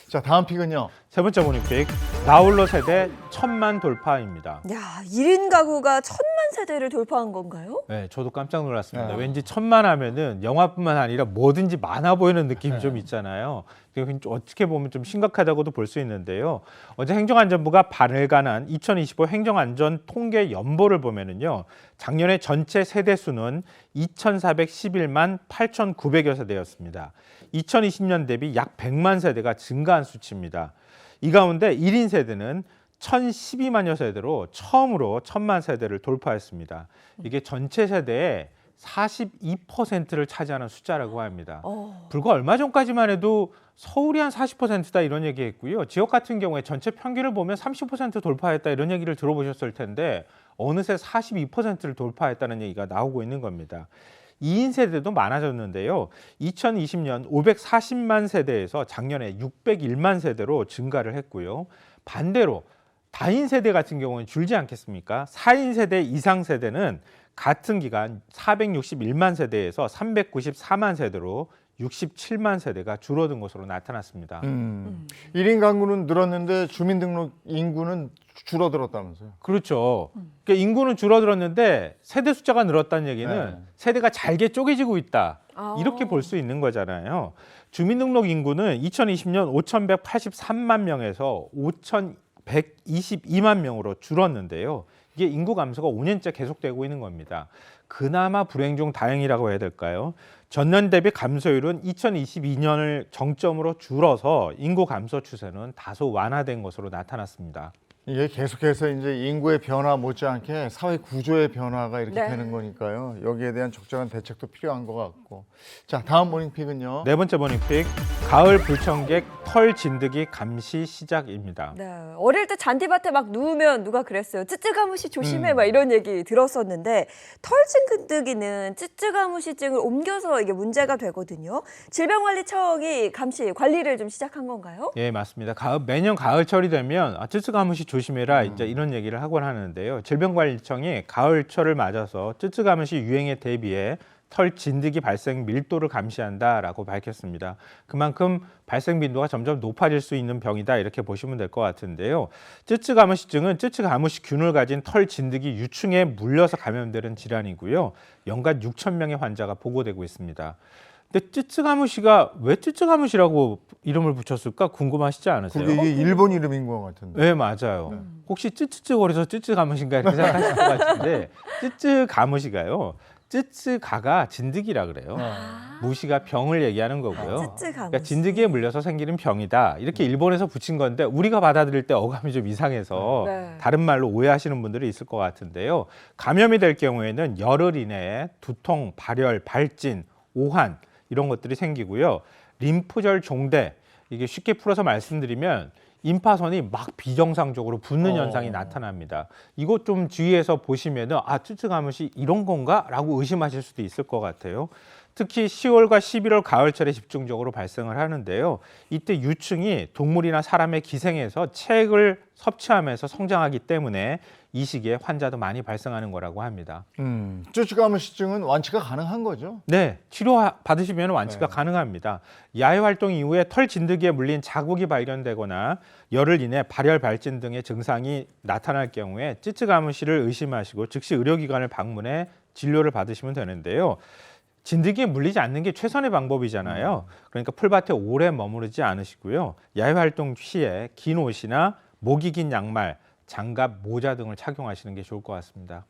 자, 다음 픽은요. 세 번째 모닝픽, 나홀로 세대 1000만 돌파입니다. 야, 1인 가구가 1000만 세대를 돌파한 건가요? 네, 저도 깜짝 놀랐습니다. 네. 왠지 1000만 하면은 영화뿐만 아니라 뭐든지 많아 보이는 느낌이 좀 있잖아요. 어떻게 보면 좀 심각하다고도 볼 수 있는데요. 어제 행정안전부가 발간한 2025 행정안전 통계 연보를 보면은요, 작년에 전체 세대 수는 2,411만 8,900여 세대였습니다. 2020년 대비 약 100만 세대가 증가한 수치입니다. 이 가운데 1인 세대는 1,012만여 세대로 처음으로 1,000만 세대를 돌파했습니다. 이게 전체 세대의 42%를 차지하는 숫자라고 합니다. 불과 얼마 전까지만 해도 서울이 한 40%다 이런 얘기했고요. 지역 같은 경우에 전체 평균을 보면 30% 돌파했다 이런 얘기를 들어보셨을 텐데 어느새 42%를 돌파했다는 얘기가 나오고 있는 겁니다. 2인 세대도 많아졌는데요. 2020년 540만 세대에서 작년에 601만 세대로 증가를 했고요. 반대로 다인 세대 같은 경우는 줄지 않겠습니까? 4인 세대 이상 세대는 같은 기간 461만 세대에서 394만 세대로 67만 세대가 줄어든 것으로 나타났습니다. 1인 가구는 늘었는데 주민등록 인구는 줄어들었다면서요. 그렇죠. 그러니까 인구는 줄어들었는데 세대 숫자가 늘었다는 얘기는 네. 세대가 잘게 쪼개지고 있다. 아. 이렇게 볼 수 있는 거잖아요. 주민등록 인구는 2020년 5,183만 명에서 5,122만 명으로 줄었는데요. 이게 인구 감소가 5년째 계속되고 있는 겁니다. 그나마 불행 중 다행이라고 해야 될까요? 전년 대비 감소율은 2022년을 정점으로 줄어서 인구 감소 추세는 다소 완화된 것으로 나타났습니다. 이게 계속해서 이제 인구의 변화 못지않게 사회 구조의 변화가 이렇게 네. 되는 거니까요. 여기에 대한 적절한 대책도 필요한 것 같고. 자, 다음 모닝픽은요. 네 번째 모닝픽, 가을 불청객 털 진드기 감시 시작입니다. 네, 어릴 때 잔디밭에 막 누우면 누가 그랬어요. 쯔쯔가무시 조심해 막 이런 얘기 들었었는데 털진드기는 쯔쯔가무시증을 옮겨서 이게 문제가 되거든요. 질병관리청이 감시 관리를 좀 시작한 건가요? 예, 맞습니다. 매년 가을철이 되면 쯔쯔가무시 조심해라 이제 이런 얘기를 하곤 하는데요. 질병관리청이 가을철을 맞아서 쯔쯔가무시 유행에 대비해 털 진드기 발생 밀도를 감시한다라고 밝혔습니다. 그만큼 발생 빈도가 점점 높아질 수 있는 병이다 이렇게 보시면 될 것 같은데요. 쯔쯔가무시증은 쯔쯔가무시균을 가진 털 진드기 유충에 물려서 감염되는 질환이고요. 연간 6천 명의 환자가 보고되고 있습니다. 근데 쯔쯔가무시가 왜 쯔쯔가무시라고 이름을 붙였을까 궁금하시지 않으세요? 그게 이게 일본 이름인 것 같은데. 네, 맞아요. 혹시 쯔쯔쯔거려서 쯔쯔가무시인가 이렇게 생각하실 것 같은데 쯔쯔가무시가요. 쯔쯔가가 진드기라 그래요. 무시가 병을 얘기하는 거고요. 쯔쯔가무시. 그러니까 진드기에 물려서 생기는 병이다. 이렇게 일본에서 붙인 건데 우리가 받아들일 때 어감이 좀 이상해서 네. 다른 말로 오해하시는 분들이 있을 것 같은데요. 감염이 될 경우에는 열흘 이내에 두통, 발열, 발진, 오한 이런 것들이 생기고요. 림프절 종대, 이게 쉽게 풀어서 말씀드리면 임파선이 막 비정상적으로 붓는 현상이 나타납니다. 이것 좀 주의해서 보시면은 쯔쯔가무시 이런 건가? 라고 의심하실 수도 있을 것 같아요. 특히 10월과 11월 가을철에 집중적으로 발생을 하는데요. 이때 유충이 동물이나 사람의 기생에서 체액을 섭취하면서 성장하기 때문에 이 시기에 환자도 많이 발생하는 거라고 합니다. 쯔쯔가무시증은 완치가 가능한 거죠? 네, 치료 받으시면 완치가 가능합니다. 야외 활동 이후에 털 진드기에 물린 자국이 발견되거나 열흘 이내 발열, 발진 등의 증상이 나타날 경우에 쯔쯔가무시를 의심하시고 즉시 의료기관을 방문해 진료를 받으시면 되는데요. 진드기에 물리지 않는 게 최선의 방법이잖아요. 그러니까 풀밭에 오래 머무르지 않으시고요. 야외 활동 시에 긴 옷이나 목이 긴 양말, 장갑, 모자 등을 착용하시는 게 좋을 것 같습니다.